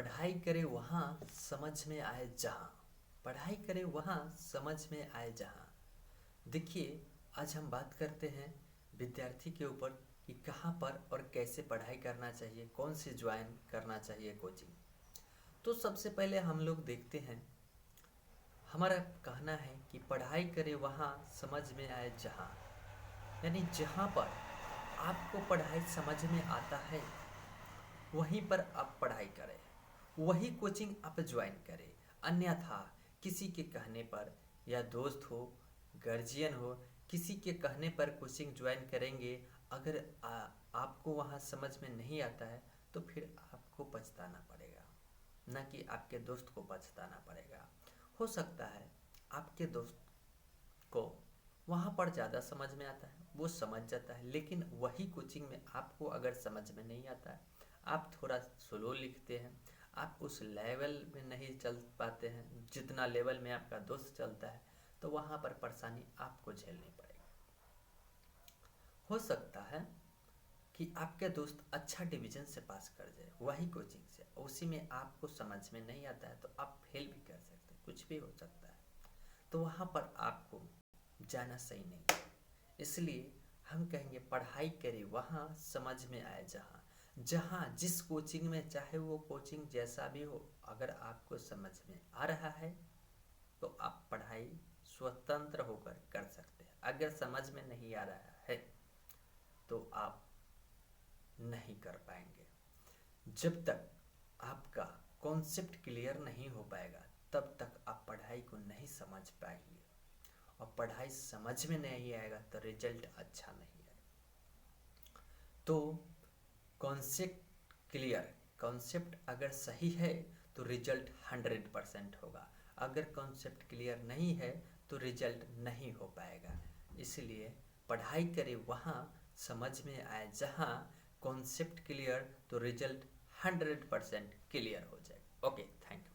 पढ़ाई करे वहाँ समझ में आए जहाँ। पढ़ाई करे वहाँ समझ में आए जहाँ। देखिए, आज हम बात करते हैं विद्यार्थी के ऊपर कि कहाँ पर और कैसे पढ़ाई करना चाहिए, कौन सी ज्वाइन करना चाहिए कोचिंग। तो सबसे पहले हम लोग देखते हैं, हमारा कहना है कि पढ़ाई करे वहाँ समझ में आए जहाँ, यानी जहाँ पर आपको पढ़ाई समझ में आता है वहीं पर आप पढ़ाई करें, वही कोचिंग आप ज्वाइन करें। अन्यथा किसी के कहने पर, या दोस्त हो, गार्जियन हो, किसी के कहने पर कोचिंग ज्वाइन करेंगे, अगर आपको वहाँ समझ में नहीं आता है तो फिर आपको पछताना पड़ेगा, ना कि आपके दोस्त को पछताना पड़ेगा। हो सकता है आपके दोस्त को वहाँ पर ज़्यादा समझ में आता है, वो समझ जाता है, लेकिन वही कोचिंग में आपको अगर समझ में नहीं आता है, आप थोड़ा स्लो लिखते हैं, आप उस लेवल में नहीं चल पाते हैं जितना लेवल में आपका दोस्त चलता है, तो वहाँ पर परेशानी आपको झेलनी पड़ेगी। हो सकता है कि आपके दोस्त अच्छा डिवीज़न से पास कर जाए वही कोचिंग से, उसी में आपको समझ में नहीं आता है तो आप फेल भी कर सकते हैं, कुछ भी हो सकता है। तो वहाँ पर आपको जाना सही नहीं है। इसलिए हम कहेंगे पढ़ाई करें वहाँ समझ में आए जहाँ। जहाँ जिस कोचिंग में, चाहे वो कोचिंग जैसा भी हो, अगर आपको समझ में आ रहा है तो आप पढ़ाई स्वतंत्र होकर कर सकते हैं। अगर समझ में नहीं आ रहा है तो आप नहीं कर पाएंगे। जब तक आपका कॉन्सेप्ट क्लियर नहीं हो पाएगा तब तक आप पढ़ाई को नहीं समझ पाएंगे, और पढ़ाई समझ में नहीं आएगा तो रिजल्ट अच्छा नहीं आएगा। तो कॉन्सेप्ट क्लियर, कॉन्सेप्ट अगर सही है तो रिजल्ट 100% होगा। अगर कॉन्सेप्ट क्लियर नहीं है तो रिजल्ट नहीं हो पाएगा। इसलिए पढ़ाई करें वहाँ समझ में आए जहाँ। कॉन्सेप्ट क्लियर तो रिजल्ट 100% क्लियर हो जाएगा। Okay, thank you.